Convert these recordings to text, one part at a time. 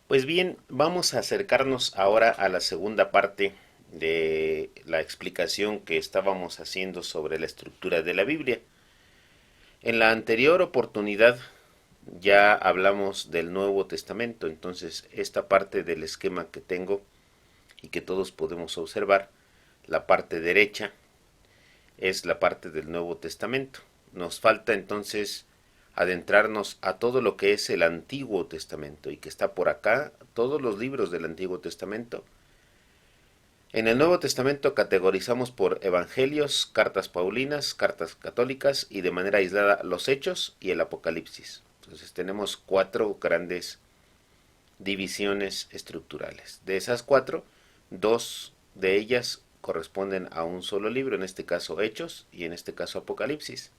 Pues bien, vamos a acercarnos ahora a la segunda parte de la explicación que estábamos haciendo sobre la estructura de la Biblia. En la anterior oportunidad ya hablamos del Nuevo Testamento, entonces esta parte del esquema que tengo y que todos podemos observar, la parte derecha es la parte del Nuevo Testamento. Nos falta entonces adentrarnos a todo lo que es el Antiguo Testamento y que está por acá, todos los libros del Antiguo Testamento. En el Nuevo Testamento categorizamos por evangelios, cartas paulinas, cartas católicas y de manera aislada los hechos y el Apocalipsis. Entonces tenemos cuatro grandes divisiones estructurales. De esas cuatro, dos de ellas corresponden a un solo libro, en este caso Hechos y en este caso Apocalipsis.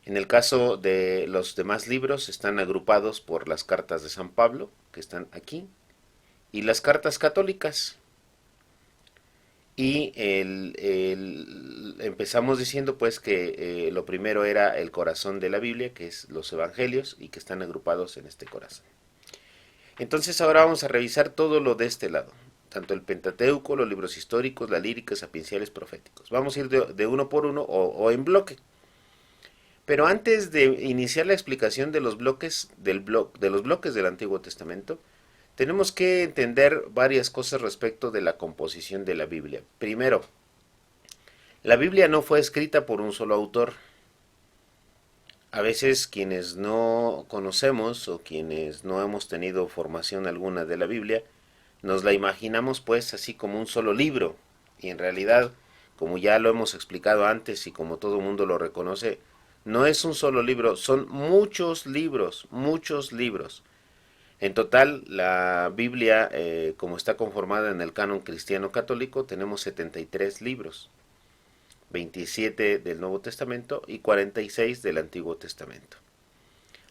En el caso de los demás libros están agrupados por las cartas de San Pablo, que están aquí, y las cartas católicas. Y empezamos diciendo pues que lo primero era el corazón de la Biblia, que es los evangelios, y que están agrupados en este corazón. Entonces ahora vamos a revisar todo lo de este lado, tanto el Pentateuco, los libros históricos, la lírica, sapienciales, proféticos. Vamos a ir de uno por uno o en bloque. Pero antes de iniciar la explicación de los bloques de los bloques del Antiguo Testamento, tenemos que entender varias cosas respecto de la composición de la Biblia. Primero, la Biblia no fue escrita por un solo autor. A veces quienes no conocemos o quienes no hemos tenido formación alguna de la Biblia, nos la imaginamos pues así como un solo libro. Y en realidad, como ya lo hemos explicado antes y como todo el mundo lo reconoce, no es un solo libro, son muchos libros, muchos libros. En total, la Biblia, como está conformada en el canon cristiano católico, tenemos 73 libros, 27 del Nuevo Testamento y 46 del Antiguo Testamento.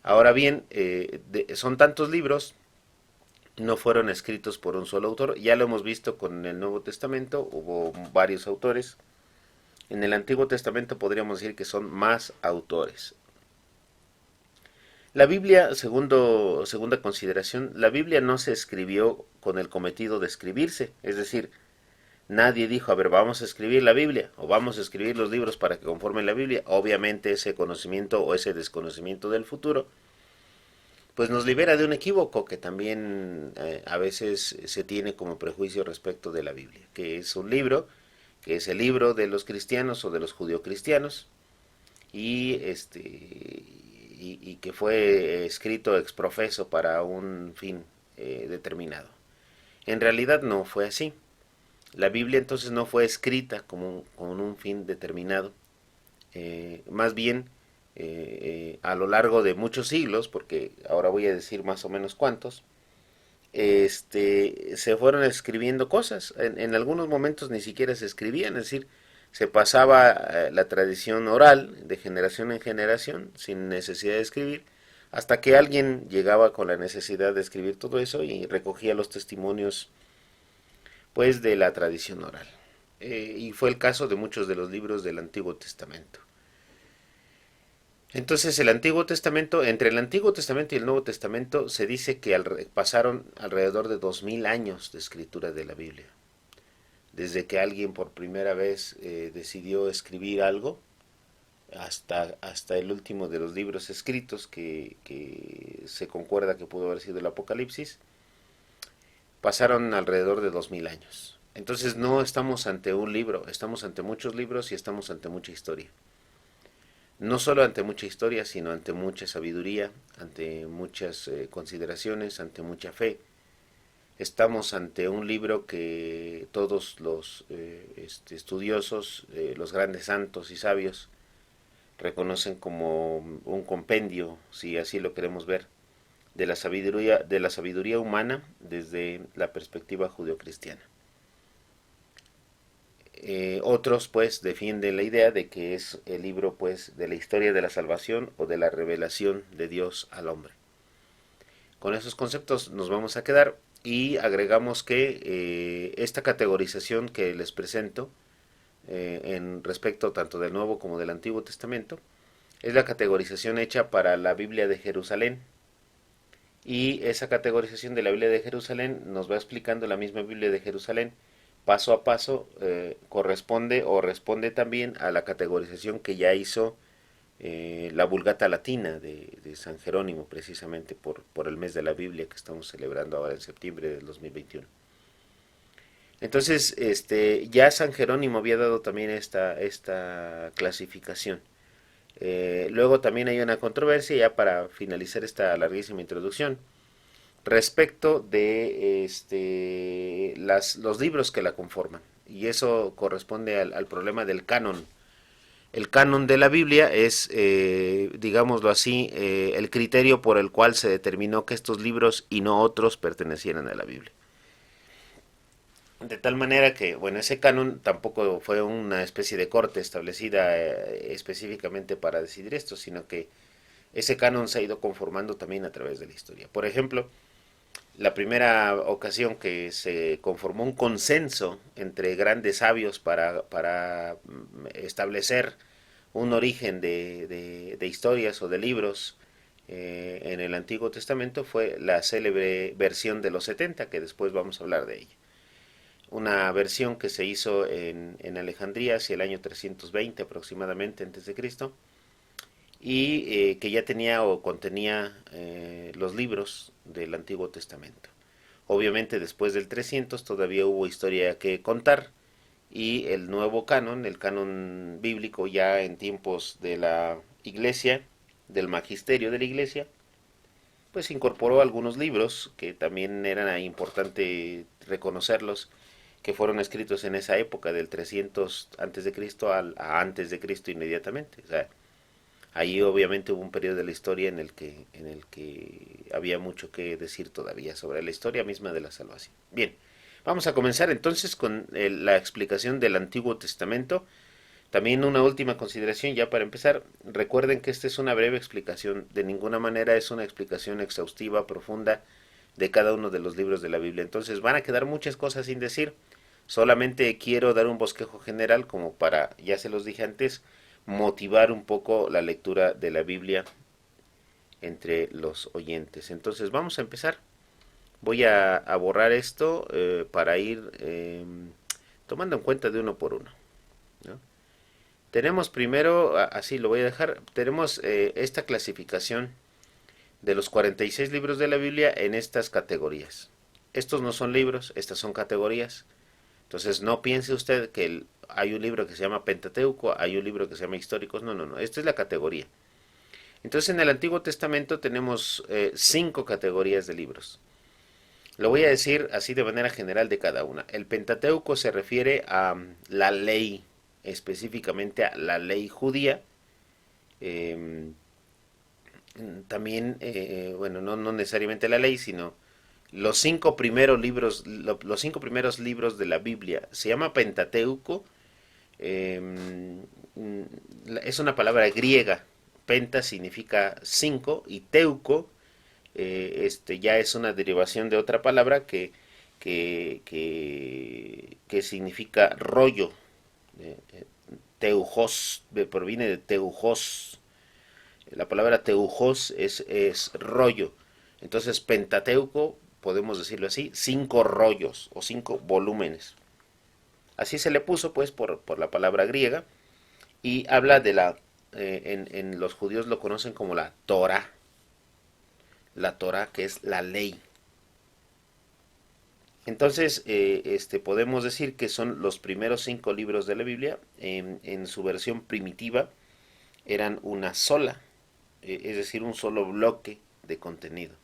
Ahora bien, son tantos libros, no fueron escritos por un solo autor, ya lo hemos visto con el Nuevo Testamento, hubo varios autores. En el Antiguo Testamento podríamos decir que son más autores. La Biblia, segunda consideración, la Biblia no se escribió con el cometido de escribirse, es decir, nadie dijo, a ver, vamos a escribir la Biblia o vamos a escribir los libros para que conformen la Biblia. Obviamente ese conocimiento o ese desconocimiento del futuro, pues nos libera de un equívoco que también a veces se tiene como prejuicio respecto de la Biblia, que es un libro, que es el libro de los cristianos o de los judio-cristianos, y que fue escrito ex profeso para un fin determinado. En realidad no fue así. La Biblia entonces no fue escrita con un fin determinado. Más bien, a lo largo de muchos siglos, porque ahora voy a decir más o menos cuántos, se fueron escribiendo cosas. En algunos momentos ni siquiera se escribían, es decir, se pasaba la tradición oral de generación en generación sin necesidad de escribir, hasta que alguien llegaba con la necesidad de escribir todo eso y recogía los testimonios pues de la tradición oral. Y fue el caso de muchos de los libros del Antiguo Testamento. Entonces el Antiguo Testamento, entre el Antiguo Testamento y el Nuevo Testamento, se dice que pasaron alrededor de 2000 años de escritura de la Biblia. Desde que alguien por primera vez decidió escribir algo, hasta el último de los libros escritos, que se concuerda que pudo haber sido el Apocalipsis, pasaron alrededor de 2000 años. Entonces no estamos ante un libro, estamos ante muchos libros y estamos ante mucha historia. No solo ante mucha historia, sino ante mucha sabiduría, ante muchas consideraciones, ante mucha fe. Estamos ante un libro que todos los estudiosos, los grandes santos y sabios, reconocen como un compendio, si así lo queremos ver, de la sabiduría humana desde la perspectiva judeocristiana. Otros pues defienden la idea de que es el libro pues de la historia de la salvación o de la revelación de Dios al hombre. Con esos conceptos nos vamos a quedar y agregamos que esta categorización que les presento en respecto tanto del Nuevo como del Antiguo Testamento es la categorización hecha para la Biblia de Jerusalén, Y esa categorización de la Biblia de Jerusalén nos va explicando la misma Biblia de Jerusalén paso a paso, corresponde o responde también a la categorización que ya hizo la Vulgata Latina de San Jerónimo, precisamente por el mes de la Biblia que estamos celebrando ahora en septiembre del 2021. Entonces, ya San Jerónimo había dado también esta clasificación. Luego también hay una controversia, ya para finalizar esta larguísima introducción, respecto de los libros que la conforman. Y eso corresponde al problema del canon. El canon de la Biblia es, digámoslo así, el criterio por el cual se determinó que estos libros y no otros pertenecieran a la Biblia. De tal manera que, bueno, ese canon tampoco fue una especie de corte establecida específicamente para decidir esto, sino que ese canon se ha ido conformando también a través de la historia. Por ejemplo, la primera ocasión que se conformó un consenso entre grandes sabios para establecer un origen de historias o de libros en el Antiguo Testamento fue la célebre versión de los 70, que después vamos a hablar de ella. Una versión que se hizo en Alejandría hacia el año 320 aproximadamente antes de Cristo, y que ya tenía o contenía los libros del Antiguo Testamento. Obviamente después del 300 todavía hubo historia que contar, y el nuevo canon, el canon bíblico ya en tiempos de la iglesia, del magisterio de la iglesia, pues incorporó algunos libros que también era importante reconocerlos, que fueron escritos en esa época del 300 antes de Cristo a antes de Cristo inmediatamente. O sea, ahí obviamente hubo un periodo de la historia en el que había mucho que decir todavía sobre la historia misma de la salvación. Bien, vamos a comenzar entonces con la explicación del Antiguo Testamento. También una última consideración ya para empezar. Recuerden que esta es una breve explicación, de ninguna manera es una explicación exhaustiva, profunda de cada uno de los libros de la Biblia. Entonces van a quedar muchas cosas sin decir. Solamente quiero dar un bosquejo general como para, ya se los dije antes, motivar un poco la lectura de la Biblia entre los oyentes. Entonces vamos a empezar. Voy a borrar esto para ir tomando en cuenta de uno por uno, ¿no? Tenemos primero, así lo voy a dejar, tenemos esta clasificación de los 46 libros de la Biblia en estas categorías. Estos no son libros, estas son categorías. Entonces no piense usted que hay un libro que se llama Pentateuco, hay un libro que se llama Históricos, no, no, no, esta es la categoría. Entonces en el Antiguo Testamento tenemos 5 categorías de libros. Lo voy a decir así de manera general de cada una. El Pentateuco se refiere a la ley, específicamente a la ley judía. Eh, También, bueno, no necesariamente la ley, sino los 5 primeros libros, los 5 primeros libros de la Biblia. Se llama Pentateuco. eh, es una palabra griega. Penta significa 5 y teuco ya es una derivación de otra palabra que significa rollo. Teujos, proviene de teujos. La palabra teujos es rollo. Entonces, Pentateuco, podemos decirlo así, 5 rollos o 5 volúmenes. Así se le puso, pues, por la palabra griega. Y habla de en los judíos lo conocen como la Torah. La Torah, que es la ley. Entonces, podemos decir que son los primeros 5 libros de la Biblia. En su versión primitiva eran una sola, es decir, un solo bloque de contenido.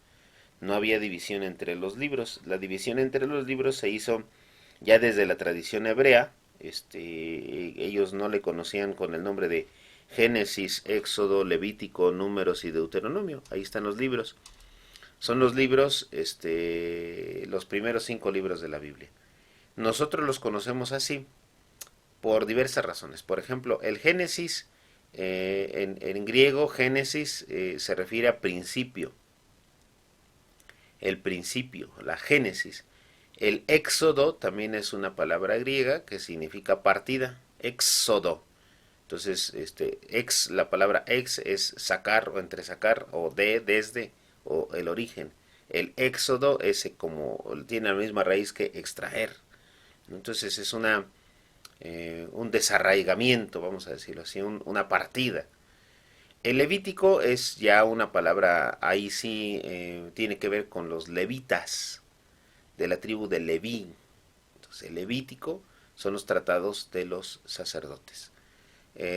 No había división entre los libros. La división entre los libros se hizo ya desde la tradición hebrea. Ellos no le conocían con el nombre de Génesis, Éxodo, Levítico, Números y Deuteronomio. Ahí están los libros. Son los libros, los primeros 5 libros de la Biblia. Nosotros los conocemos así por diversas razones. Por ejemplo, el Génesis, en griego, Génesis se refiere a principio. El principio, la Génesis. El Éxodo también es una palabra griega que significa partida. Éxodo. Entonces, la palabra ex es sacar o entresacar, o desde, o el origen. El éxodo es como, tiene la misma raíz que extraer. Entonces es un desarraigamiento, vamos a decirlo así, una partida. El levítico es ya una palabra, ahí sí tiene que ver con los levitas de la tribu de Leví. Entonces el levítico son los tratados de los sacerdotes.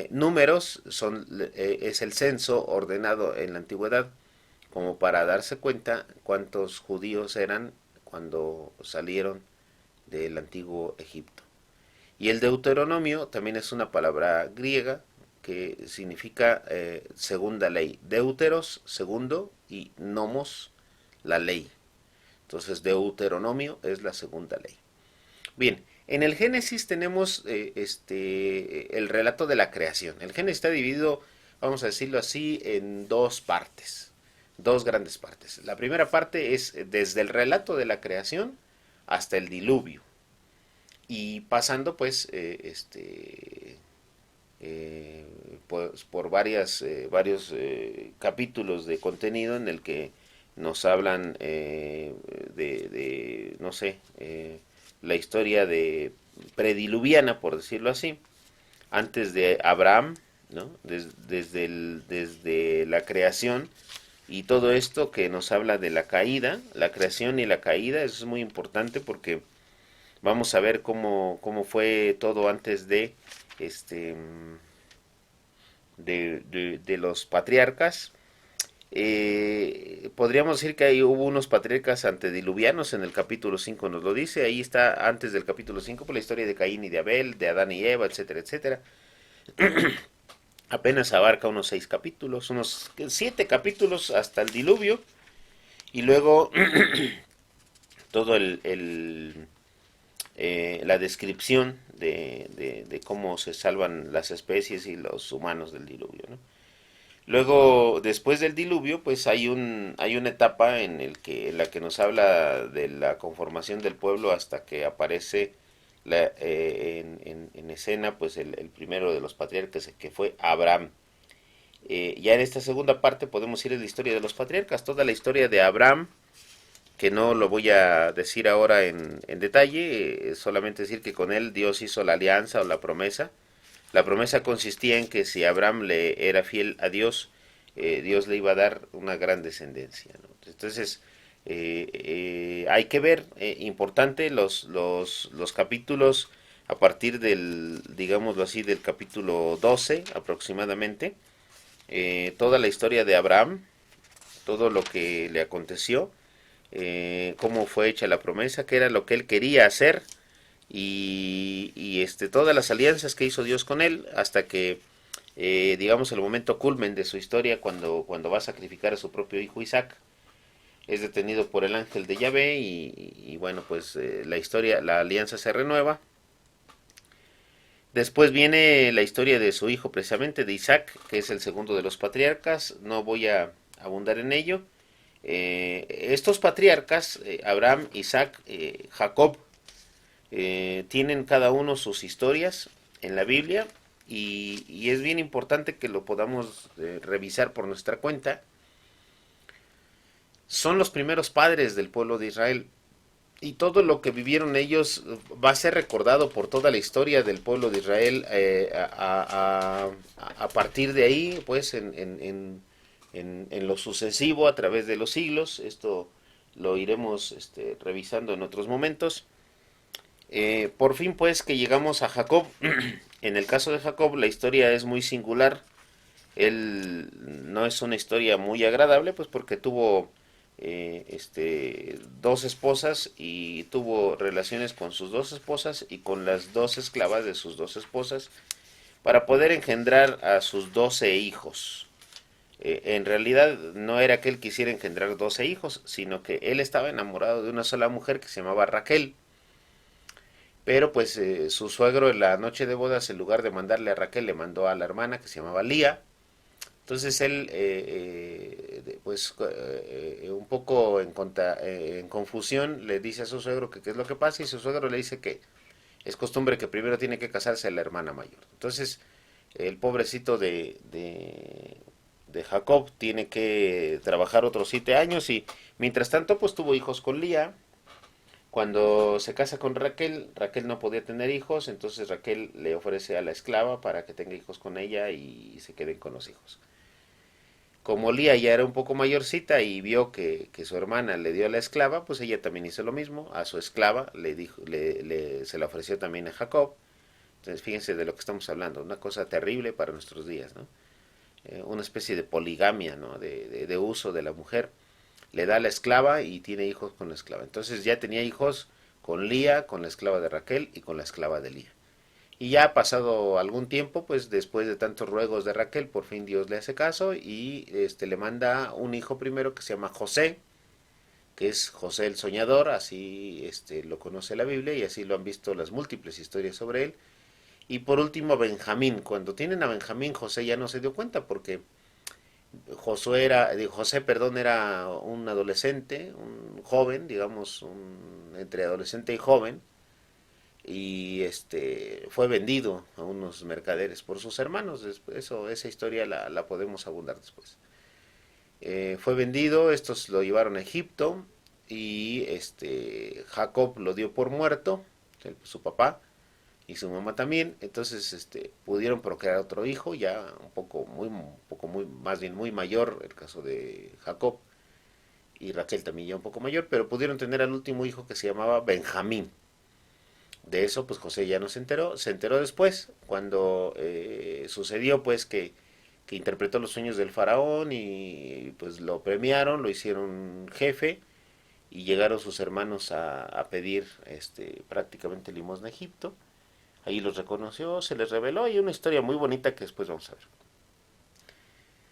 Números es el censo ordenado en la antigüedad como para darse cuenta cuántos judíos eran cuando salieron del antiguo Egipto. Y el Deuteronomio también es una palabra griega que significa segunda ley. Deuteros, segundo, y nomos, la ley. Entonces Deuteronomio es la segunda ley. Bien, en el Génesis tenemos el relato de la creación. El Génesis está dividido, vamos a decirlo así, en dos partes, dos grandes partes. La primera parte es desde el relato de la creación hasta el diluvio y pasando pues por varios capítulos de contenido en el que nos hablan no sé, la historia de prediluviana, por decirlo así, antes de Abraham, ¿no? Desde la creación y todo esto que nos habla de la caída, la creación y la caída. Eso es muy importante porque vamos a ver cómo fue todo antes este, de los patriarcas. Podríamos decir que ahí hubo unos patriarcas antediluvianos, en el capítulo 5 nos lo dice, ahí está antes del capítulo 5 por la historia de Caín y de Abel, de Adán y Eva, etcétera, etcétera. Apenas abarca unos 6 capítulos, unos 7 capítulos hasta el diluvio, y luego todo la descripción de cómo se salvan las especies y los humanos del diluvio, ¿no? Luego, después del diluvio, pues hay una etapa en la que nos habla de la conformación del pueblo hasta que aparece en escena pues el primero de los patriarcas, que fue Abraham. Ya en esta segunda parte podemos ir a la historia de los patriarcas, toda la historia de Abraham, que no lo voy a decir ahora en detalle, solamente decir que con él Dios hizo la alianza o la promesa. La promesa consistía en que si Abraham le era fiel a Dios, Dios le iba a dar una gran descendencia, ¿no? Entonces, hay que ver, importante, los capítulos a partir digámoslo así, del capítulo 12 aproximadamente, toda la historia de Abraham, todo lo que le aconteció, cómo fue hecha la promesa, qué era lo que él quería hacer y todas las alianzas que hizo Dios con él hasta que digamos el momento culmen de su historia cuando va a sacrificar a su propio hijo Isaac. Es detenido por el ángel de Yahvé y bueno, pues la alianza se renueva. Después viene la historia de su hijo, precisamente de Isaac, que es el segundo de los patriarcas. No voy a abundar en ello. Estos patriarcas, Abraham, Isaac, Jacob, tienen cada uno sus historias en la Biblia y es bien importante que lo podamos revisar por nuestra cuenta. Son los primeros padres del pueblo de Israel y todo lo que vivieron ellos va a ser recordado por toda la historia del pueblo de Israel a partir de ahí, pues en lo sucesivo a través de los siglos. Esto lo iremos revisando en otros momentos. Por fin pues que llegamos a Jacob. En el caso de Jacob la historia es muy singular. Él no es una historia muy agradable pues porque tuvo dos esposas y tuvo relaciones con sus dos esposas y con las dos esclavas de sus dos esposas para poder engendrar a sus 12 hijos. En realidad no era que él quisiera engendrar 12 hijos, sino que él estaba enamorado de una sola mujer que se llamaba Raquel. Pero pues su suegro en la noche de bodas, en lugar de mandarle a Raquel, le mandó a la hermana que se llamaba Lía. Entonces él, pues un poco en confusión, le dice a su suegro que qué es lo que pasa y su suegro le dice que es costumbre que primero tiene que casarse la hermana mayor. Entonces el pobrecito de Jacob tiene que trabajar otros 7 años y mientras tanto pues tuvo hijos con Lía. Cuando se casa con Raquel, Raquel no podía tener hijos, entonces Raquel le ofrece a la esclava para que tenga hijos con ella y se queden con los hijos. Como Lía ya era un poco mayorcita y vio que su hermana le dio a la esclava, pues ella también hizo lo mismo. A su esclava le dijo, se la ofreció también a Jacob. Entonces fíjense de lo que estamos hablando, una cosa terrible para nuestros días, ¿no? Una especie de poligamia, ¿no? De uso de la mujer. Le da a la esclava y tiene hijos con la esclava. Entonces ya tenía hijos con Lía, con la esclava de Raquel y con la esclava de Lía. Y ya ha pasado algún tiempo, pues después de tantos ruegos de Raquel, por fin Dios le hace caso y le manda un hijo primero que se llama José, que es José el Soñador, así lo conoce la Biblia y así lo han visto las múltiples historias sobre él. Y por último a Benjamín. Cuando tienen a Benjamín, José ya no se dio cuenta porque José, perdón, era un adolescente, un joven, digamos, entre adolescente y joven, y fue vendido a unos mercaderes por sus hermanos. Esa historia la podemos abundar después. Fue vendido, estos lo llevaron a Egipto y Jacob lo dio por muerto, su papá y su mamá también. Entonces pudieron procrear otro hijo, ya más bien muy mayor, el caso de Jacob, y Raquel también ya un poco mayor, pero pudieron tener al último hijo que se llamaba Benjamín. De eso pues José ya no se enteró después, cuando sucedió pues que interpretó los sueños del faraón y pues lo premiaron, lo hicieron jefe y llegaron sus hermanos a pedir prácticamente limosna a Egipto. Ahí los reconoció, se les reveló y una historia muy bonita que después vamos a ver.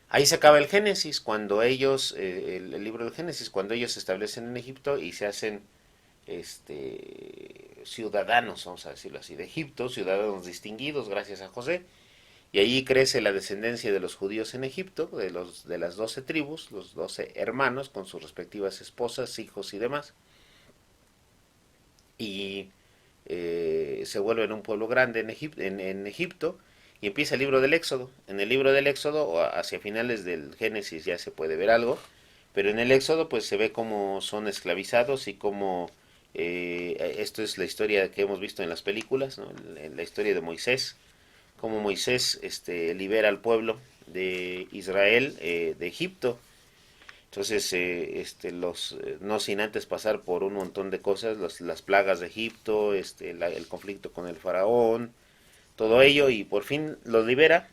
Ahí se acaba el Génesis, cuando ellos, el libro del Génesis, cuando ellos se establecen en Egipto y se hacen ciudadanos, vamos a decirlo así, de Egipto, ciudadanos distinguidos gracias a José, y allí crece la descendencia de los judíos en Egipto, de las 12 tribus, los 12 hermanos con sus respectivas esposas, hijos y demás, y se vuelven un pueblo grande en Egipto, y empieza el libro del Éxodo. En el libro del Éxodo, hacia finales del Génesis ya se puede ver algo, pero en el Éxodo pues se ve cómo son esclavizados y cómo esto es la historia que hemos visto en las películas, ¿no? La historia de Moisés, cómo Moisés libera al pueblo de Israel de Egipto. Entonces, no sin antes pasar por un montón de cosas, las plagas de Egipto, el conflicto con el faraón, todo ello, y por fin los libera.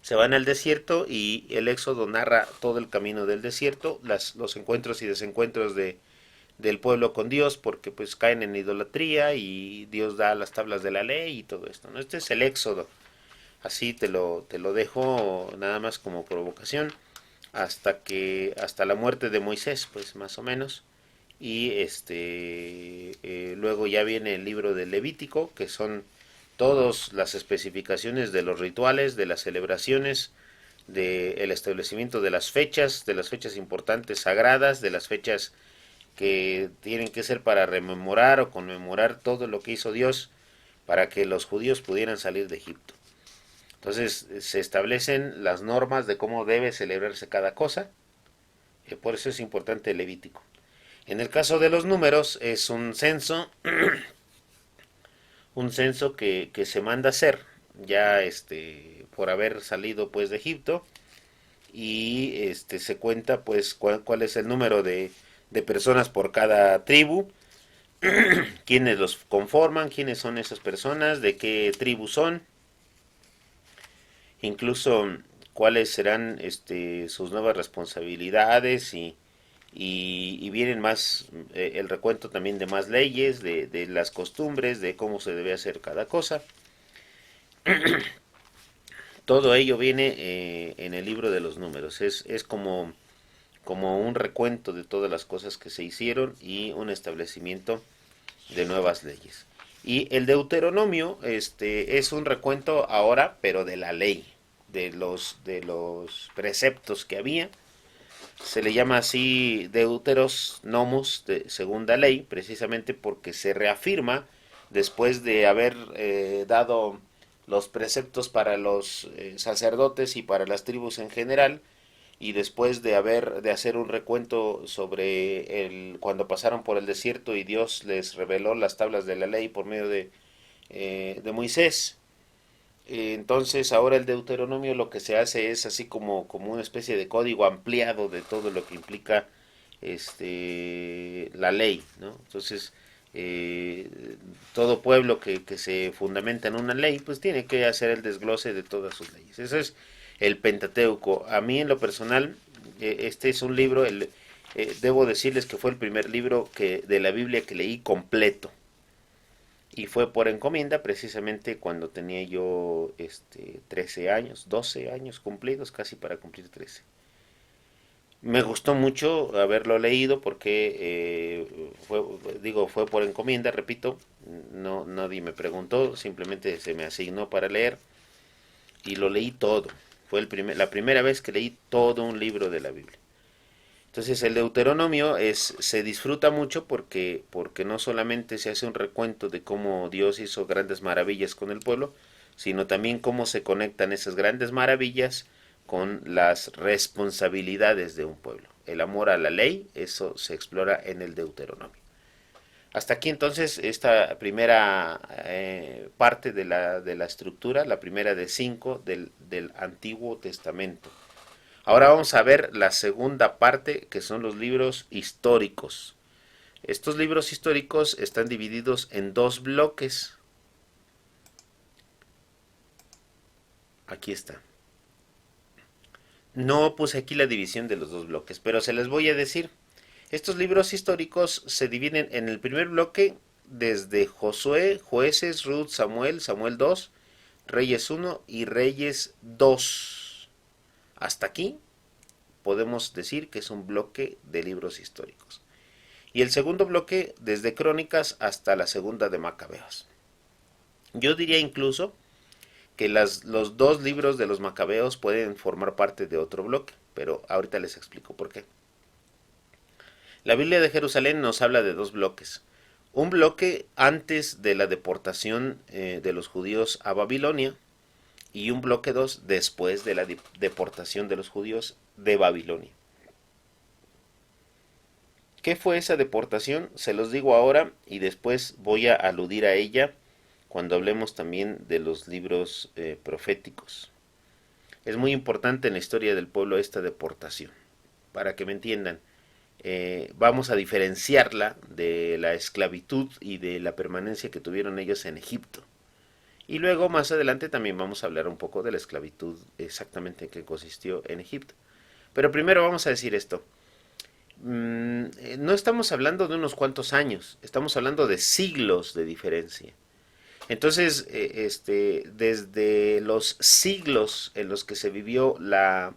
Se van al desierto y el Éxodo narra todo el camino del desierto, los encuentros y desencuentros del pueblo con Dios, porque pues caen en idolatría y Dios da las tablas de la ley y todo esto, ¿no? Este es el Éxodo. Así te lo dejo nada más como provocación hasta la muerte de Moisés, pues más o menos. Y luego ya viene el libro del Levítico, que son todas las especificaciones de los rituales, de las celebraciones, del establecimiento de las fechas importantes sagradas, de las fechas que tienen que ser para rememorar o conmemorar todo lo que hizo Dios para que los judíos pudieran salir de Egipto. Entonces se establecen las normas de cómo debe celebrarse cada cosa, por eso es importante el Levítico. En el caso de los números es un censo que se manda a hacer ya por haber salido pues de Egipto y se cuenta pues cuál es el número de personas por cada tribu, quiénes los conforman, quiénes son esas personas, de qué tribu son, incluso cuáles serán sus nuevas responsabilidades y vienen más el recuento también de más leyes, de las costumbres, de cómo se debe hacer cada cosa. Todo ello viene en el libro de los números. Es como un recuento de todas las cosas que se hicieron y un establecimiento de nuevas leyes. Y el Deuteronomio es un recuento ahora, pero de la ley, de los preceptos que había. Se le llama así Deuteros Nomos, de segunda ley, precisamente porque se reafirma después de haber dado los preceptos para los sacerdotes y para las tribus en general, y después de hacer un recuento sobre cuando pasaron por el desierto y Dios les reveló las tablas de la ley por medio de Moisés. Entonces ahora el Deuteronomio lo que se hace es así como una especie de código ampliado de todo lo que implica la ley, ¿no? Entonces eh, todo pueblo que se fundamenta en una ley pues tiene que hacer el desglose de todas sus leyes. Eso es el Pentateuco. A mí en lo personal este es un libro, debo decirles que fue el primer libro de la Biblia que leí completo. Y fue por encomienda precisamente cuando tenía yo 13 años, 12 años cumplidos, casi para cumplir 13. Me gustó mucho haberlo leído porque fue por encomienda, repito, no nadie me preguntó, simplemente se me asignó para leer y lo leí todo. Fue la primera vez que leí todo un libro de la Biblia. Entonces el Deuteronomio se disfruta mucho porque no solamente se hace un recuento de cómo Dios hizo grandes maravillas con el pueblo, sino también cómo se conectan esas grandes maravillas con las responsabilidades de un pueblo. El amor a la ley, eso se explora en el Deuteronomio. Hasta aquí entonces esta primera parte de la estructura, la primera de 5 del Antiguo Testamento. Ahora vamos a ver la segunda parte, que son los libros históricos. Estos libros históricos están divididos en dos bloques. Aquí está. No puse aquí la división de los dos bloques, pero se les voy a decir. Estos libros históricos se dividen en el primer bloque desde Josué, Jueces, Ruth, Samuel, Samuel 2, Reyes 1 y Reyes 2. Hasta aquí podemos decir que es un bloque de libros históricos. Y el segundo bloque desde Crónicas hasta la segunda de Macabeos. Yo diría incluso que los dos libros de los Macabeos pueden formar parte de otro bloque, pero ahorita les explico por qué. La Biblia de Jerusalén nos habla de dos bloques. Un bloque antes de la deportación de los judíos a Babilonia y un bloque 2 después de la deportación de los judíos de Babilonia. ¿Qué fue esa deportación? Se los digo ahora y después voy a aludir a ella cuando hablemos también de los libros proféticos. Es muy importante en la historia del pueblo esta deportación, para que me entiendan. Vamos a diferenciarla de la esclavitud y de la permanencia que tuvieron ellos en Egipto. Y luego más adelante también vamos a hablar un poco de la esclavitud exactamente en qué consistió en Egipto. Pero primero vamos a decir esto. No estamos hablando de unos cuantos años, estamos hablando de siglos de diferencia. Entonces, desde los siglos en los que se vivió la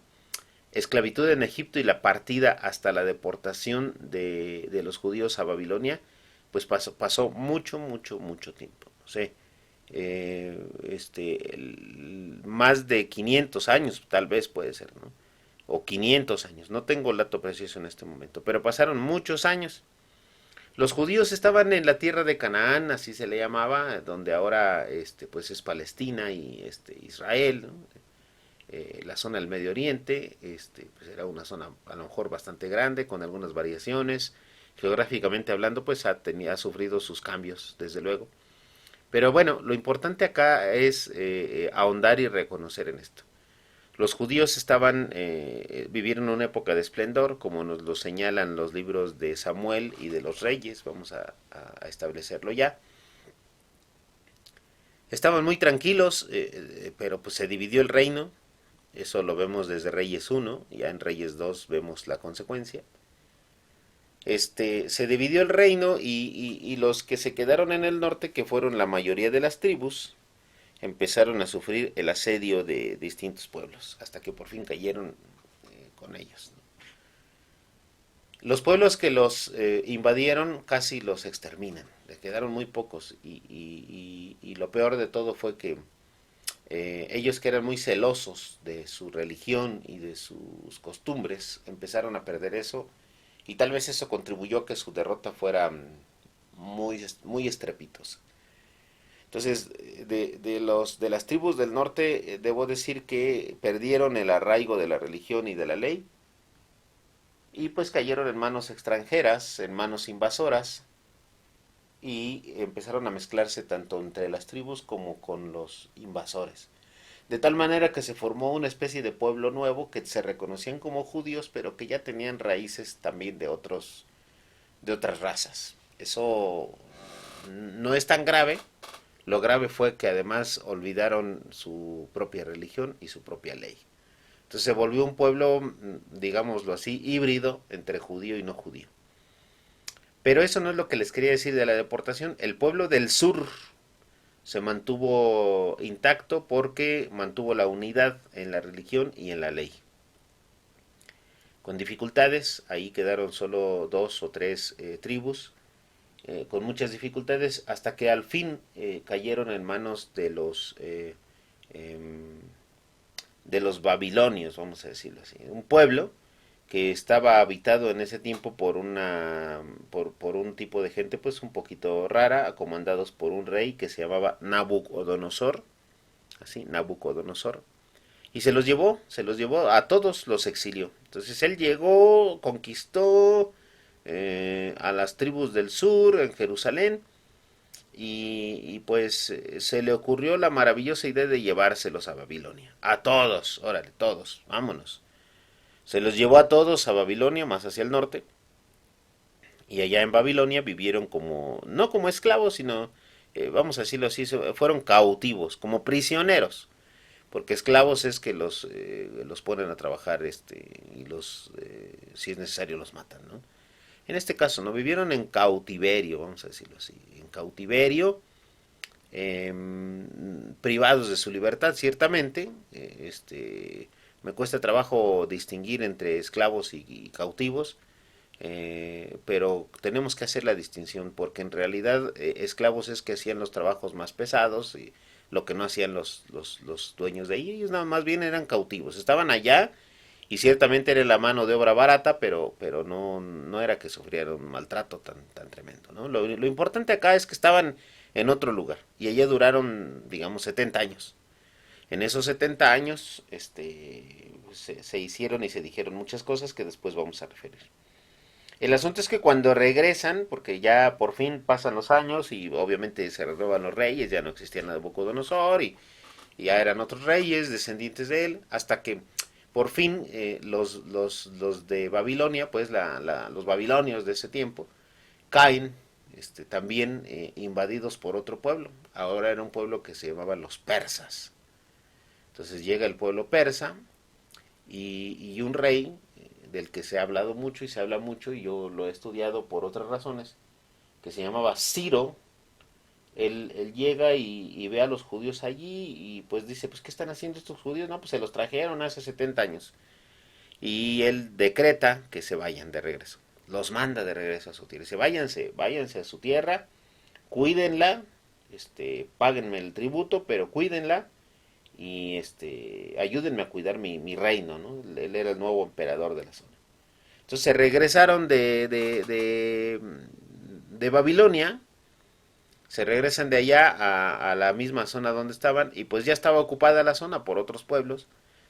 esclavitud en Egipto y la partida hasta la deportación de los judíos a Babilonia, pues pasó mucho, mucho, mucho tiempo. No sé, más de 500 años tal vez puede ser, ¿no? O 500 años, no tengo el dato preciso en este momento, pero pasaron muchos años. Los judíos estaban en la tierra de Canaán, así se le llamaba, donde ahora pues es Palestina y Israel, ¿no? La zona del Medio Oriente, pues era una zona a lo mejor bastante grande, con algunas variaciones. Geográficamente hablando, pues ha sufrido sus cambios, desde luego. Pero bueno, lo importante acá es ahondar y reconocer en esto. Los judíos vivieron una época de esplendor, como nos lo señalan los libros de Samuel y de los Reyes, vamos a establecerlo ya. Estaban muy tranquilos, pero pues se dividió el reino, eso lo vemos desde Reyes 1, ya en Reyes 2 vemos la consecuencia. Se dividió el reino y los que se quedaron en el norte, que fueron la mayoría de las tribus, empezaron a sufrir el asedio de distintos pueblos, hasta que por fin cayeron con ellos. Los pueblos que los invadieron casi los exterminan, les quedaron muy pocos y lo peor de todo fue que ellos que eran muy celosos de su religión y de sus costumbres empezaron a perder eso y tal vez eso contribuyó a que su derrota fuera muy, muy estrepitosa. Entonces, de las tribus del norte, debo decir que perdieron el arraigo de la religión y de la ley, y pues cayeron en manos extranjeras, en manos invasoras, y empezaron a mezclarse tanto entre las tribus como con los invasores. De tal manera que se formó una especie de pueblo nuevo que se reconocían como judíos, pero que ya tenían raíces también de otras razas. Eso no es tan grave. Lo grave fue que además olvidaron su propia religión y su propia ley. Entonces se volvió un pueblo, digámoslo así, híbrido entre judío y no judío. Pero eso no es lo que les quería decir de la deportación. El pueblo del sur se mantuvo intacto porque mantuvo la unidad en la religión y en la ley. Con dificultades, ahí quedaron solo dos o tres tribus, con muchas dificultades, hasta que al fin cayeron en manos de los babilonios, vamos a decirlo así. Un pueblo que estaba habitado en ese tiempo por un tipo de gente pues un poquito rara, comandados por un rey que se llamaba Nabucodonosor, así, Nabucodonosor, y se los llevó a todos, los exilió. Entonces él llegó, conquistó a las tribus del sur, en Jerusalén, y pues se le ocurrió la maravillosa idea de llevárselos a Babilonia. A todos, órale, todos, vámonos. Se los llevó a todos a Babilonia, más hacia el norte, y allá en Babilonia vivieron como, no como esclavos, sino, vamos a decirlo así, fueron cautivos, como prisioneros, porque esclavos es que los ponen a trabajar y si es necesario, los matan, ¿no? En este caso, ¿no? Vivieron en cautiverio, vamos a decirlo así, en cautiverio, eh, privados de su libertad, ciertamente. Me cuesta trabajo distinguir entre esclavos y cautivos, pero tenemos que hacer la distinción porque en realidad esclavos es que hacían los trabajos más pesados y lo que no hacían los dueños de ahí. Ellos nada más bien eran cautivos, estaban allá y ciertamente era la mano de obra barata, pero no era que sufrieran un maltrato tan tremendo, ¿no? Lo importante acá es que estaban en otro lugar y allá duraron, digamos, 70 años. En esos 70 años se hicieron y se dijeron muchas cosas que después vamos a referir. El asunto es que cuando regresan, porque ya por fin pasan los años y obviamente se renuevan los reyes, ya no existía Nabucodonosor y ya eran otros reyes descendientes de él, hasta que por fin los de Babilonia, pues los babilonios de ese tiempo, caen también invadidos por otro pueblo. Ahora era un pueblo que se llamaba los persas. Entonces llega el pueblo persa y un rey del que se ha hablado mucho y se habla mucho, y yo lo he estudiado por otras razones, que se llamaba Ciro. Él llega y ve a los judíos allí y pues dice, pues ¿qué están haciendo estos judíos? No, pues se los trajeron hace 70 años. Y él decreta que se vayan de regreso. Los manda de regreso a su tierra. Dice, váyanse a su tierra, cuídenla, páguenme el tributo, pero cuídenla y ayúdenme a cuidar mi reino, ¿no? Él era el nuevo emperador de la zona. Entonces se regresaron de Babilonia, se regresan de allá a la misma zona donde estaban y pues ya estaba ocupada la zona por otros pueblos.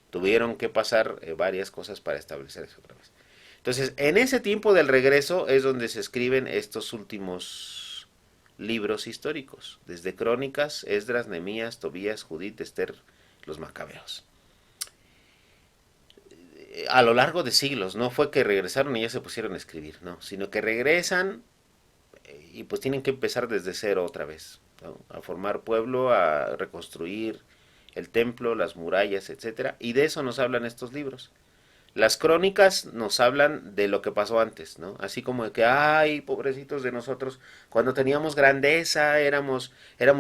Tuvieron que pasar varias cosas para establecerse otra vez. Entonces, en ese tiempo del regreso es donde se escriben estos últimos libros históricos, desde Crónicas, Esdras, Nehemías, Tobías, Judith, Esther, los Macabeos. A lo largo de siglos, no fue que regresaron y ya se pusieron a escribir, no, sino que regresan y pues tienen que empezar desde cero otra vez, ¿no? A formar pueblo, a reconstruir el templo, las murallas, etcétera, y de eso nos hablan estos libros. Las crónicas nos hablan de lo que pasó antes, ¿no? Así como de que, ay, pobrecitos de nosotros, cuando teníamos grandeza éramos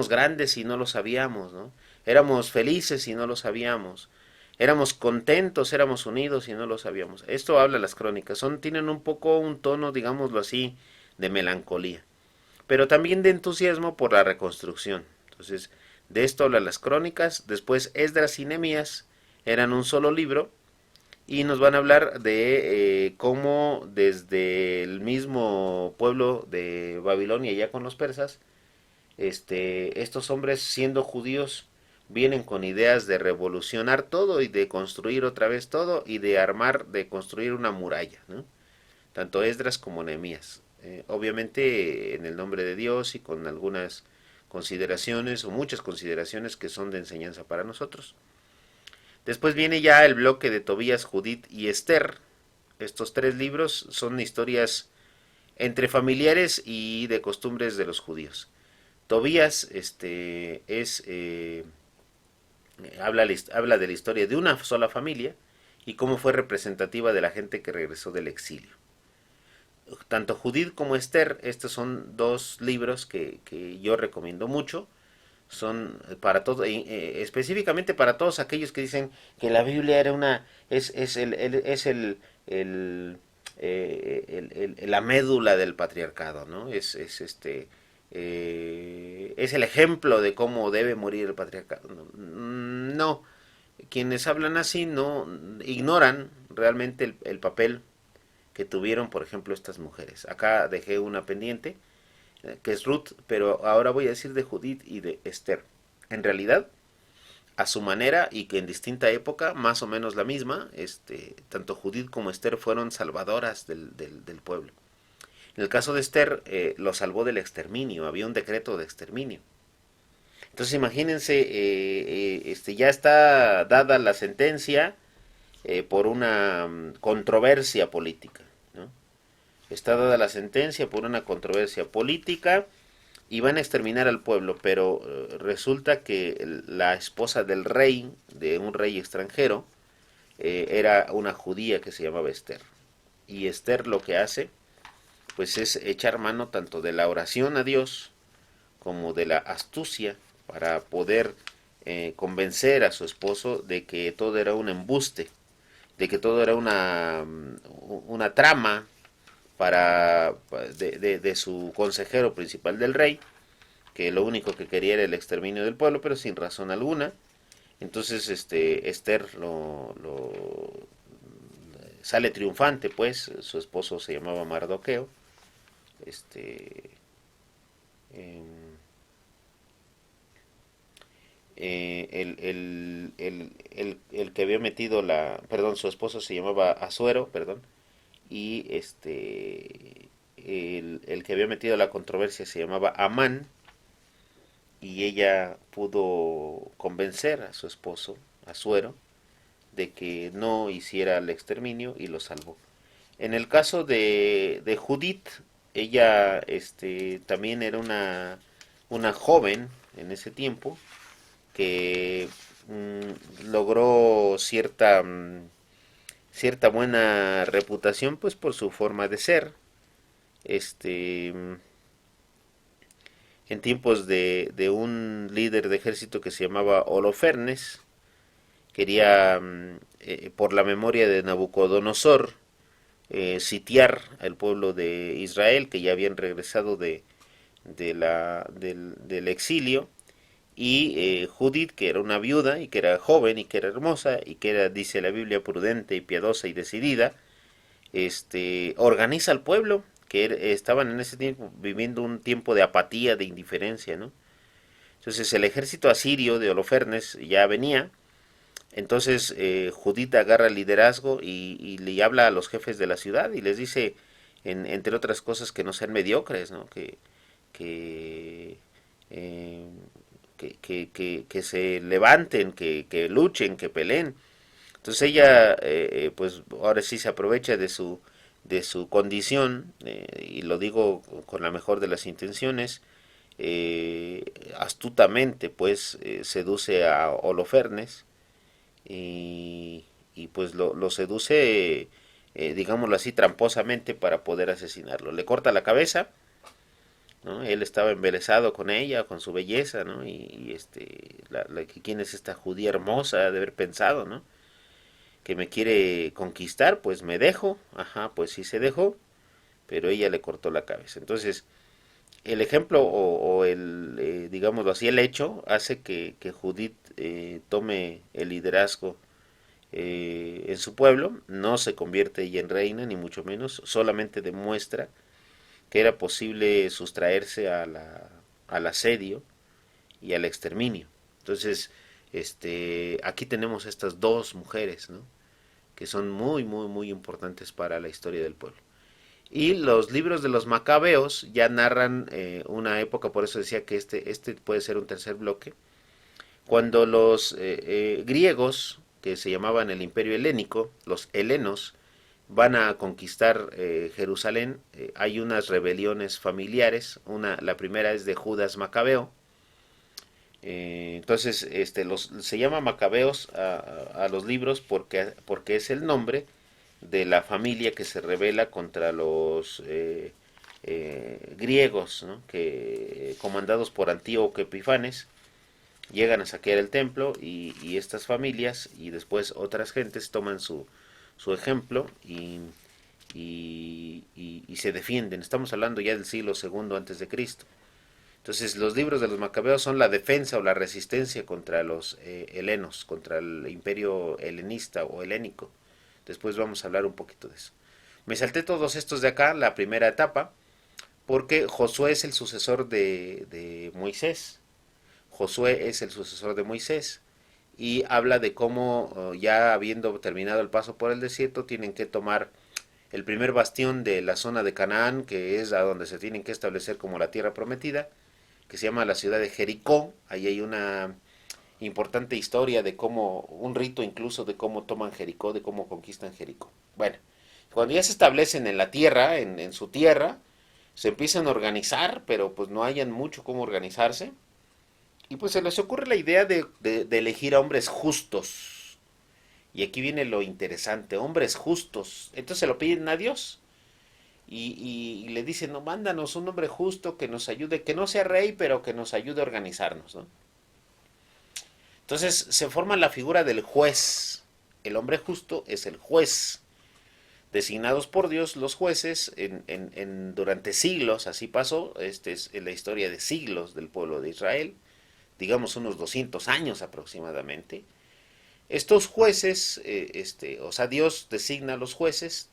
grandes y no lo sabíamos, ¿no? Éramos felices y no lo sabíamos. Éramos contentos, éramos unidos y no lo sabíamos. Esto habla las crónicas. Tienen un poco un tono, digámoslo así, de melancolía, pero también de entusiasmo por la reconstrucción. Entonces, de esto hablan las crónicas. Después, Esdras y Nehemías eran un solo libro y nos van a hablar de cómo desde el mismo pueblo de Babilonia, ya con los persas, estos hombres, siendo judíos, vienen con ideas de revolucionar todo y de construir otra vez todo y de armar, de construir una muralla, ¿no? Tanto Esdras como Nehemías. Obviamente en el nombre de Dios y con algunas consideraciones o muchas consideraciones que son de enseñanza para nosotros. Después viene ya el bloque de Tobías, Judith y Esther. Estos tres libros son historias entre familiares y de costumbres de los judíos. Tobías habla de la historia de una sola familia y cómo fue representativa de la gente que regresó del exilio. Tanto Judith como Esther, estos son dos libros que yo recomiendo mucho. Son para todo, específicamente para todos aquellos que dicen que la Biblia era una, la médula del patriarcado, ¿no? Es el ejemplo de cómo debe morir el patriarcado. No, quienes hablan así no ignoran realmente el papel que tuvieron, por ejemplo, estas mujeres. Acá dejé una pendiente, que es Ruth, pero ahora voy a decir de Judith y de Esther. En realidad, a su manera y que en distinta época, más o menos la misma, tanto Judith como Esther fueron salvadoras del pueblo. En el caso de Esther, lo salvó del exterminio, había un decreto de exterminio. Entonces imagínense, ya está dada la sentencia por una controversia política, ¿no? Está dada la sentencia por una controversia política y van a exterminar al pueblo, pero resulta que la esposa del rey, de un rey extranjero, era una judía que se llamaba Esther. Y Esther lo que hace, pues es echar mano tanto de la oración a Dios como de la astucia para poder convencer a su esposo de que todo era un embuste, de que todo era una trama de su consejero principal del rey, que lo único que quería era el exterminio del pueblo, pero sin razón alguna. Entonces Esther sale triunfante, pues su esposo se llamaba Mardoqueo. este eh, el que había metido perdón, su esposo se llamaba Asuero, perdón, y el que había metido la controversia se llamaba Amán, y ella pudo convencer a su esposo, Asuero, de que no hiciera el exterminio y lo salvó. En el caso de Judith, ella también era una joven en ese tiempo que logró cierta buena reputación pues por su forma de ser. En tiempos de un líder de ejército que se llamaba Holofernes, quería por la memoria de Nabucodonosor sitiar al pueblo de Israel que ya habían regresado del exilio, y Judith, que era una viuda y que era joven y que era hermosa y que era, dice la Biblia, prudente y piadosa y decidida, organiza al pueblo que estaban en ese tiempo viviendo un tiempo de apatía, de indiferencia, ¿no? Entonces el ejército asirio de Holofernes ya venía. Entonces Judith agarra el liderazgo y le habla a los jefes de la ciudad y les dice, entre otras cosas, que no sean mediocres, ¿no? Que, eh, que se levanten, que luchen, que peleen. Entonces ella, pues ahora sí se aprovecha de su condición, y lo digo con la mejor de las intenciones, astutamente, pues seduce a Holofernes y pues lo seduce, digámoslo así, tramposamente para poder asesinarlo. Le corta la cabeza, ¿no? Él estaba embelesado con ella, con su belleza, ¿no? ¿Quién es esta judía hermosa? De haber pensado, ¿no? Que me quiere conquistar, pues me dejo. Ajá, pues sí se dejó, pero ella le cortó la cabeza. Entonces, el ejemplo digámoslo así, el hecho hace que Judith tome el liderazgo en su pueblo. No se convierte ella en reina, ni mucho menos, solamente demuestra que era posible sustraerse al asedio y al exterminio. Entonces, aquí tenemos estas dos mujeres, ¿no? Que son muy, muy, muy importantes para la historia del pueblo. Y los libros de los macabeos ya narran una época, por eso decía que este puede ser un tercer bloque, cuando los griegos, que se llamaban el imperio helénico, los helenos, van a conquistar Jerusalén, hay unas rebeliones familiares, la primera es de Judas Macabeo, entonces se llama Macabeos a los libros porque es el nombre de la familia que se rebela contra los griegos, ¿no? Que comandados por Antíoco Epifanes llegan a saquear el templo y estas familias y después otras gentes toman su ejemplo y se defienden. Estamos hablando ya del siglo segundo antes de Cristo. Entonces los libros de los macabeos son la defensa o la resistencia contra los helenos, contra el imperio helenista o helénico. Después vamos a hablar un poquito de eso. Me salté todos estos de acá, la primera etapa, porque Josué es el sucesor de Moisés. Josué es el sucesor de Moisés y habla de cómo ya habiendo terminado el paso por el desierto tienen que tomar el primer bastión de la zona de Canaán, que es a donde se tienen que establecer como la tierra prometida, que se llama la ciudad de Jericó. Ahí hay una importante historia de cómo, un rito incluso de cómo toman Jericó, de cómo conquistan Jericó. Bueno, cuando ya se establecen en la tierra, en su tierra, se empiezan a organizar, pero pues no hayan mucho cómo organizarse. Y pues se les ocurre la idea de elegir a hombres justos. Y aquí viene lo interesante, hombres justos. Entonces se lo piden a Dios. Y le dicen, no, mándanos un hombre justo que nos ayude, que no sea rey, pero que nos ayude a organizarnos, ¿no? Entonces se forma la figura del juez. El hombre justo es el juez. Designados por Dios los jueces durante siglos, así pasó. Esta es la historia de siglos del pueblo de Israel, digamos unos 200 años aproximadamente. Estos jueces, o sea, Dios designa a los jueces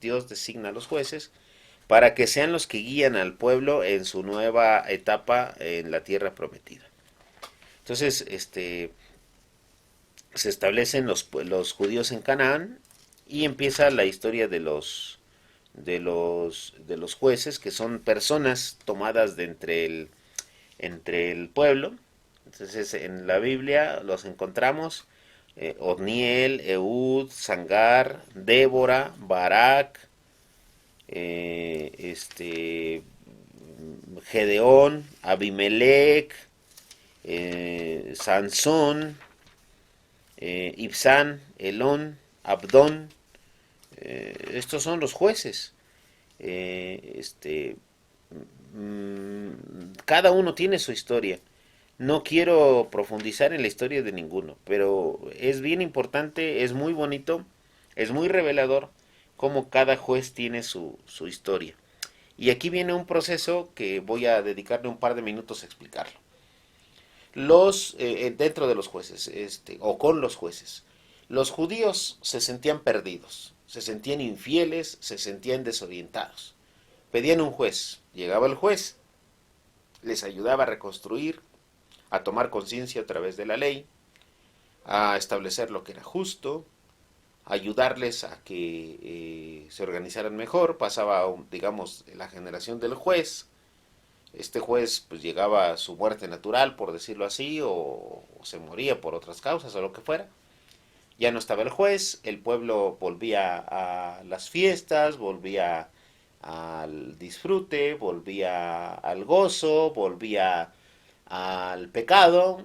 para que sean los que guían al pueblo en su nueva etapa en la tierra prometida. Entonces, se establecen los judíos en Canaán y empieza la historia de los jueces, que son personas tomadas de entre el pueblo. Entonces en la Biblia los encontramos Otniel, Ehud, Sangar, Débora, Barak, Gedeón, Abimelech, Sansón, Ibsán, Elón, Abdón. Estos son los jueces. Cada uno tiene su historia. No quiero profundizar en la historia de ninguno, pero es bien importante, es muy bonito, es muy revelador cómo cada juez tiene su historia. Y aquí viene un proceso que voy a dedicarle un par de minutos a explicarlo. Dentro de los jueces, o con los jueces, los judíos se sentían perdidos, se sentían infieles, se sentían desorientados. Pedían un juez, llegaba el juez, les ayudaba a reconstruir, a tomar conciencia a través de la ley, a establecer lo que era justo, a ayudarles a que se organizaran mejor. Pasaba, digamos, la generación del juez. Este juez pues llegaba a su muerte natural, por decirlo así, o se moría por otras causas o lo que fuera. Ya no estaba el juez, el pueblo volvía a las fiestas, volvía al disfrute, volvía al gozo, volvía al pecado,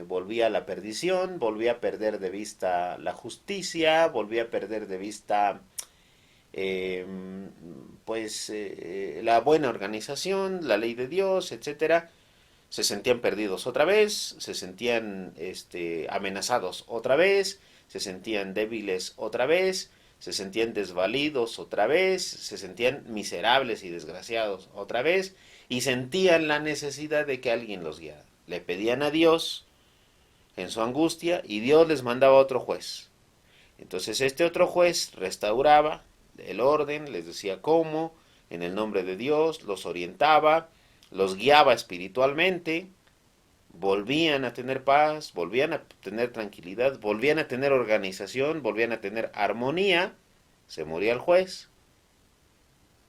volvía a la perdición, volvía a perder de vista la justicia, volvía a perder de vista eh, la buena organización, la ley de Dios, etcétera. Se sentían perdidos otra vez, se sentían amenazados otra vez, se sentían débiles otra vez, se sentían desvalidos otra vez, se sentían miserables y desgraciados otra vez, y sentían la necesidad de que alguien los guiara. Le pedían a Dios en su angustia y Dios les mandaba otro juez. Entonces este otro juez restauraba el orden, les decía cómo, en el nombre de Dios, los orientaba, los guiaba espiritualmente, volvían a tener paz, volvían a tener tranquilidad, volvían a tener organización, volvían a tener armonía, se moría el juez,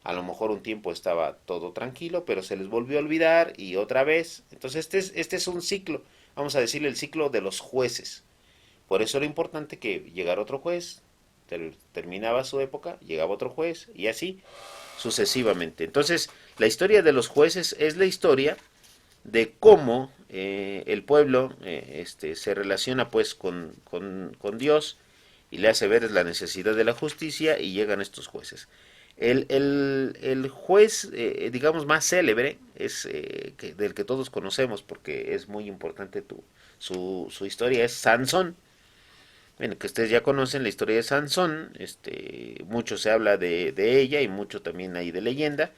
a lo mejor un tiempo estaba todo tranquilo, pero se les volvió a olvidar y otra vez. Entonces este es un ciclo, vamos a decirle el ciclo de los jueces. Por eso era importante que llegara otro juez, terminaba su época, llegaba otro juez y así sucesivamente. Entonces la historia de los jueces es la historia de cómo el pueblo se relaciona pues con Dios y le hace ver la necesidad de la justicia y llegan estos jueces. El juez, digamos, más célebre, es del que todos conocemos porque es muy importante su historia, es Sansón. Bueno, que ustedes ya conocen la historia de Sansón, mucho se habla de ella y mucho también hay de leyenda,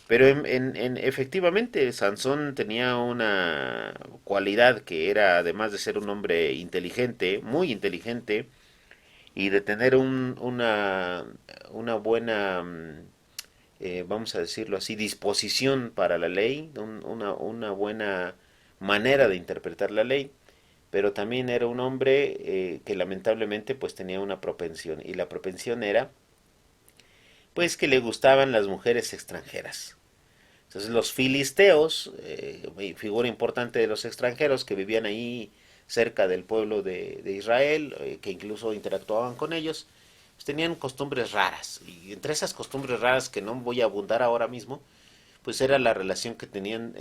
pero efectivamente Sansón tenía una cualidad que era, además de ser un hombre inteligente, muy inteligente, y de tener una buena, vamos a decirlo así, disposición para la ley, una buena manera de interpretar la ley, pero también era un hombre que lamentablemente pues tenía una propensión, y la propensión era pues que le gustaban las mujeres extranjeras. Entonces los filisteos, figura importante de los extranjeros que vivían ahí cerca del pueblo de Israel, que incluso interactuaban con ellos, pues tenían costumbres raras. Y entre esas costumbres raras que no voy a abundar ahora mismo, pues era la relación que tenían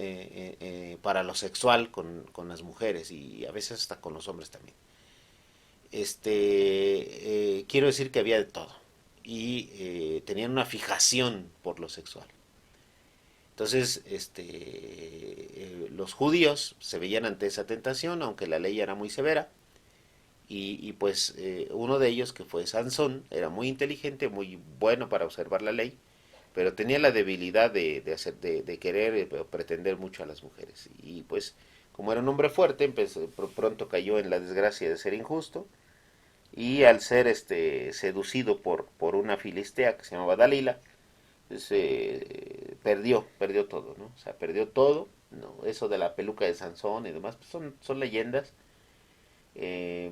para lo sexual con las mujeres y a veces hasta con los hombres también. Quiero decir que había de todo y tenían una fijación por lo sexual. Entonces, los judíos se veían ante esa tentación, aunque la ley era muy severa, y pues uno de ellos, que fue Sansón, era muy inteligente, muy bueno para observar la ley, pero tenía la debilidad de querer pretender mucho a las mujeres. Y pues, como era un hombre fuerte, pronto cayó en la desgracia de ser injusto, y al ser seducido por una filistea que se llamaba Dalila, perdió todo, ¿no? O sea, perdió todo, ¿no? Eso de la peluca de Sansón y demás, pues son leyendas.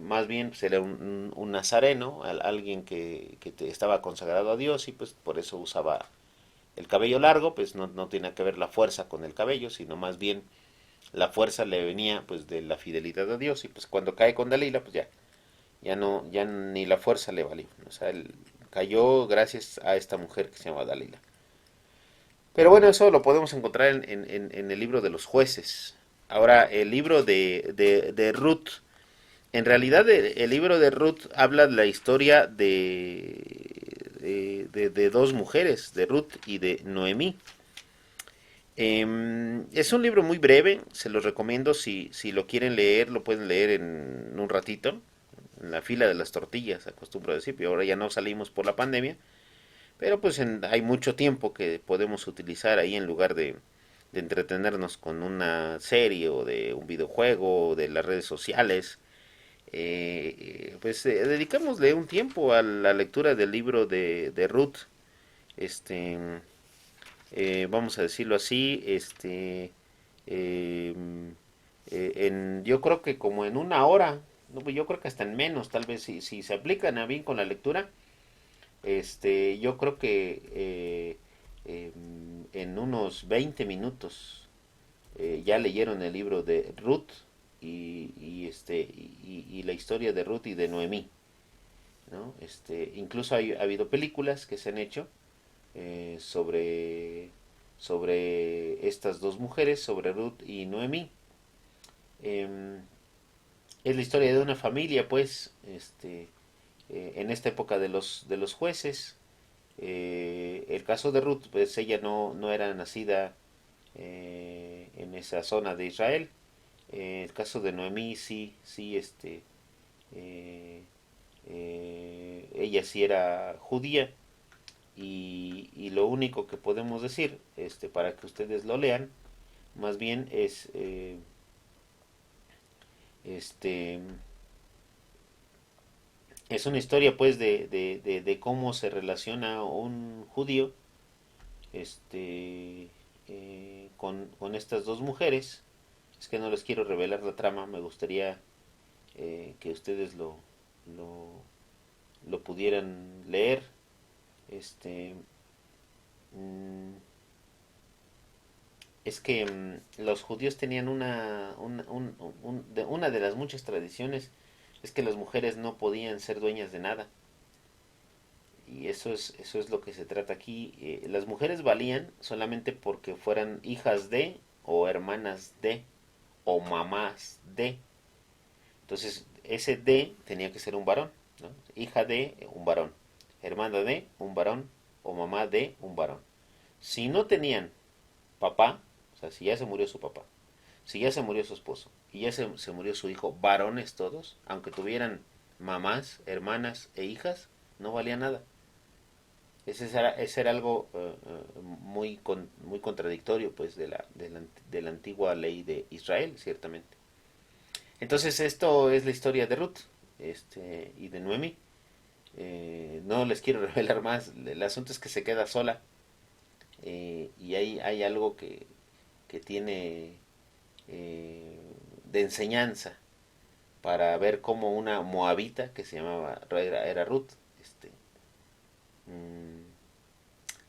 Más bien pues era un nazareno, alguien que estaba consagrado a Dios y pues por eso usaba el cabello largo, pues no tiene que ver la fuerza con el cabello, sino más bien la fuerza le venía pues de la fidelidad a Dios, y pues cuando cae con Dalila, pues ya no, ya ni la fuerza le valió. O sea, él cayó gracias a esta mujer que se llama Dalila. Pero bueno, eso lo podemos encontrar en el libro de los jueces. Ahora, el libro de Ruth, en realidad el libro de Ruth habla de la historia de dos mujeres, de Ruth y de Noemí. Es un libro muy breve, se los recomiendo, si lo quieren leer, lo pueden leer en un ratito, en la fila de las tortillas, acostumbro a decir, pero ahora ya no salimos por la pandemia, pero pues hay mucho tiempo que podemos utilizar ahí en lugar de entretenernos con una serie o de un videojuego o de las redes sociales. Pues dedicámosle un tiempo a la lectura del libro de Ruth. Este, Vamos a decirlo así, eh, yo creo que como en una hora, no, pues yo creo que hasta en menos, tal vez si se aplican a bien con la lectura, yo creo que en unos 20 minutos ya leyeron el libro de Ruth y la historia de Ruth y de Noemí, ¿no? Incluso ha habido películas que se han hecho sobre estas dos mujeres, sobre Ruth y Noemí. Em, es la historia de una familia, pues, en esta época de los jueces. El caso de Ruth, pues ella no era nacida en esa zona de Israel. El caso de Noemí, sí, eh, ella sí era judía, y lo único que podemos decir, para que ustedes lo lean, más bien este, es una historia pues de cómo se relaciona un judío este, con estas dos mujeres. Es que no les quiero revelar la trama, me gustaría que ustedes lo, lo pudieran leer. Este, mm, es que los judíos tenían una de las muchas tradiciones es que las mujeres no podían ser dueñas de nada. Y eso es lo que se trata aquí. Las mujeres valían solamente porque fueran hijas de, o hermanas de, o mamás de. Entonces, ese de tenía que ser un varón, ¿no? Hija de un varón, hermana de un varón, o mamá de un varón. Si no tenían papá, o sea, si ya se murió su papá, si ya se murió su esposo, y ya se murió su hijo, varones todos, aunque tuvieran mamás, hermanas e hijas, no valía nada. Ese era algo muy contradictorio pues de la antigua ley de Israel, ciertamente. Entonces esto es la historia de Ruth y de Noemi. No les quiero revelar más, el asunto es que se queda sola y hay algo que tiene de enseñanza para ver cómo una moabita que se llamaba, era Ruth,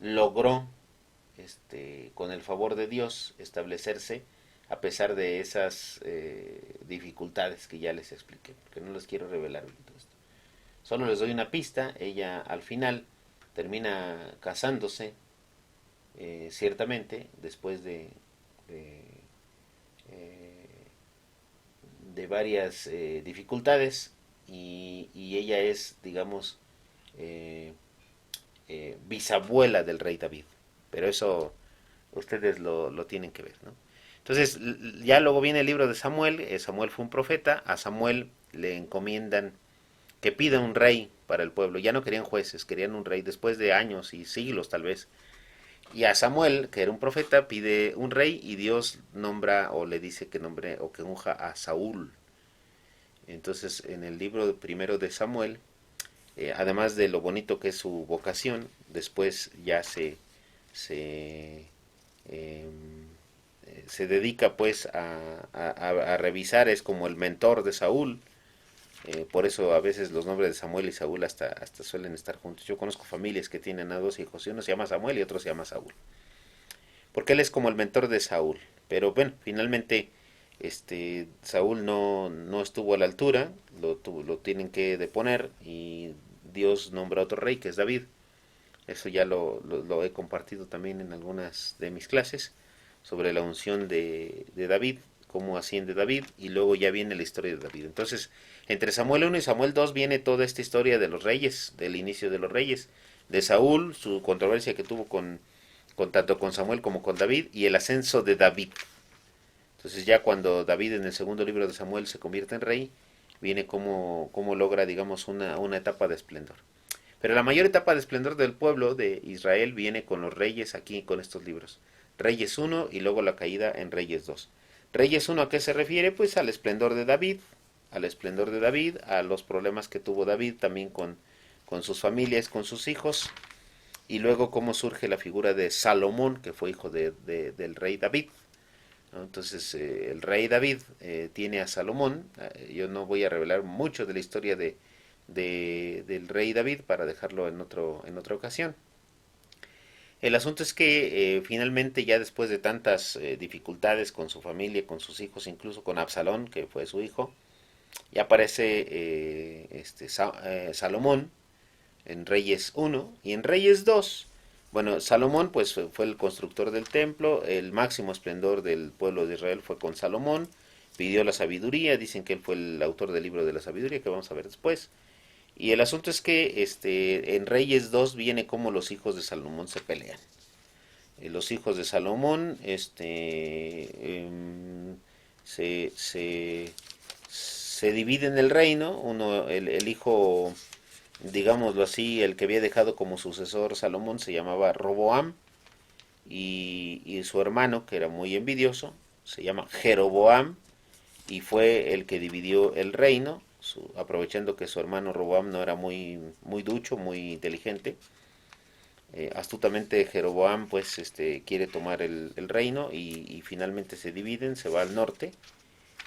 logró, con el favor de Dios, establecerse a pesar de esas dificultades que ya les expliqué, porque no les quiero revelar todo esto. Solo les doy una pista, ella al final termina casándose, ciertamente, después de, eh, de varias dificultades, y ella es, digamos, eh, bisabuela del rey David. Pero eso ustedes lo tienen que ver, ¿no? Entonces, ya luego viene el libro de Samuel. Samuel fue un profeta. A Samuel le encomiendan que pida un rey para el pueblo. Ya no querían jueces, querían un rey después de años y siglos tal vez. Y a Samuel, que era un profeta, pide un rey y Dios nombra o le dice que nombre o que unja a Saúl. Entonces, en el libro primero de Samuel, además de lo bonito que es su vocación, después ya se, eh, se dedica pues a revisar, es como el mentor de Saúl. Por eso a veces los nombres de Samuel y Saúl hasta suelen estar juntos. Yo conozco familias que tienen a dos hijos, y uno se llama Samuel y otro se llama Saúl, porque él es como el mentor de Saúl. Pero bueno, finalmente Saúl no estuvo a la altura, lo tienen que deponer y Dios nombra a otro rey que es David. Eso ya lo he compartido también en algunas de mis clases sobre la unción de David, cómo asciende David, y luego ya viene la historia de David. Entonces, entre Samuel 1 y Samuel 2 viene toda esta historia de los reyes, del inicio de los reyes, de Saúl, su controversia que tuvo con tanto con Samuel como con David, y el ascenso de David. Entonces ya cuando David en el segundo libro de Samuel se convierte en rey, viene como logra, digamos, una etapa de esplendor. Pero la mayor etapa de esplendor del pueblo de Israel viene con los reyes aquí, con estos libros. Reyes 1 y luego la caída en Reyes 2. Reyes 1 ¿a qué se refiere? Pues al esplendor de David, a los problemas que tuvo David también con sus familias, con sus hijos, y luego cómo surge la figura de Salomón, que fue hijo del rey David, ¿no? Entonces, el rey David tiene a Salomón. Yo no voy a revelar mucho de la historia del rey David para dejarlo en otra ocasión. El asunto es que finalmente ya después de tantas dificultades con su familia, con sus hijos, incluso con Absalón, que fue su hijo, ya aparece Salomón en Reyes 1 y en Reyes 2. Bueno, Salomón pues fue el constructor del templo, el máximo esplendor del pueblo de Israel fue con Salomón, pidió la sabiduría, dicen que él fue el autor del libro de la sabiduría que vamos a ver después. Y el asunto es que en Reyes 2 viene como los hijos de Salomón se pelean. Los hijos de Salomón se dividen el reino. El hijo, digámoslo así, el que había dejado como sucesor Salomón se llamaba Roboam, y su hermano, que era muy envidioso, se llama Jeroboam, y fue el que dividió el reino, aprovechando que su hermano Roboam no era muy ducho, muy inteligente. Astutamente Jeroboam pues quiere tomar el reino y finalmente se dividen, se va al norte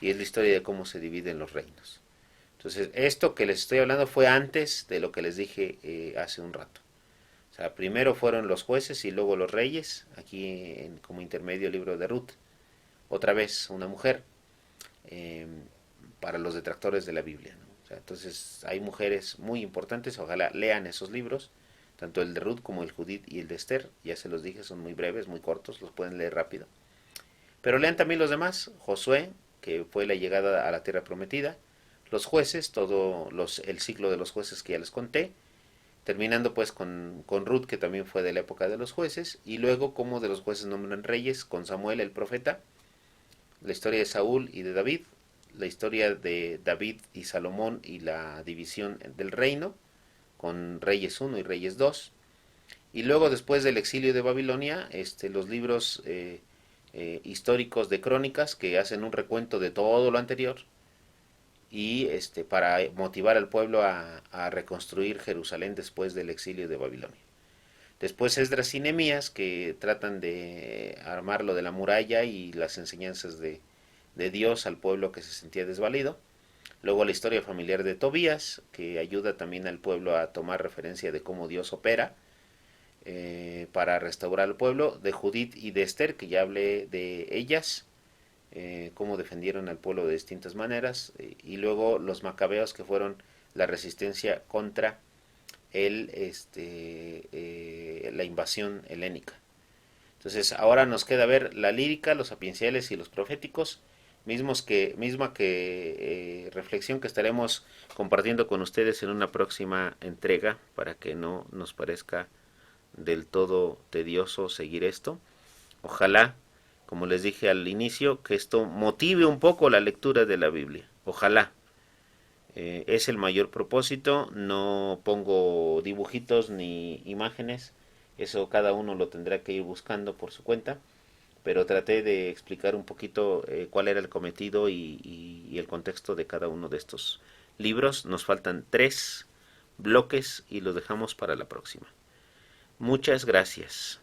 y es la historia de cómo se dividen los reinos. Entonces, esto que les estoy hablando fue antes de lo que les dije hace un rato. O sea, primero fueron los jueces y luego los reyes, aquí como intermedio el libro de Ruth. Otra vez una mujer, eh, para los detractores de la Biblia, ¿no? O sea, entonces hay mujeres muy importantes, ojalá lean esos libros, tanto el de Ruth como el Judith y el de Esther, ya se los dije, son muy breves, muy cortos, los pueden leer rápido. Pero lean también los demás, Josué, que fue la llegada a la tierra prometida, los jueces, el ciclo de los jueces que ya les conté, terminando pues con Ruth, que también fue de la época de los jueces, y luego como de los jueces nombran reyes, con Samuel el profeta, la historia de Saúl y de David, la historia de David y Salomón y la división del reino, con Reyes 1 y Reyes 2, y luego después del exilio de Babilonia, los libros históricos de crónicas que hacen un recuento de todo lo anterior y para motivar al pueblo a reconstruir Jerusalén después del exilio de Babilonia. Después Esdras y Nehemías que tratan de armar lo de la muralla y las enseñanzas de Dios al pueblo que se sentía desvalido. Luego la historia familiar de Tobías, que ayuda también al pueblo a tomar referencia de cómo Dios opera para restaurar al pueblo. De Judith y de Esther, que ya hablé de ellas, cómo defendieron al pueblo de distintas maneras. Y luego los macabeos, que fueron la resistencia contra la invasión helénica. Entonces ahora nos queda ver la lírica, los sapienciales y los proféticos, misma que reflexión que estaremos compartiendo con ustedes en una próxima entrega para que no nos parezca del todo tedioso seguir esto. Ojalá, como les dije al inicio, que esto motive un poco la lectura de la Biblia. Ojalá. Es el mayor propósito, no pongo dibujitos ni imágenes, eso cada uno lo tendrá que ir buscando por su cuenta, pero traté de explicar un poquito cuál era el cometido y el contexto de cada uno de estos libros. Nos faltan 3 bloques y los dejamos para la próxima. Muchas gracias.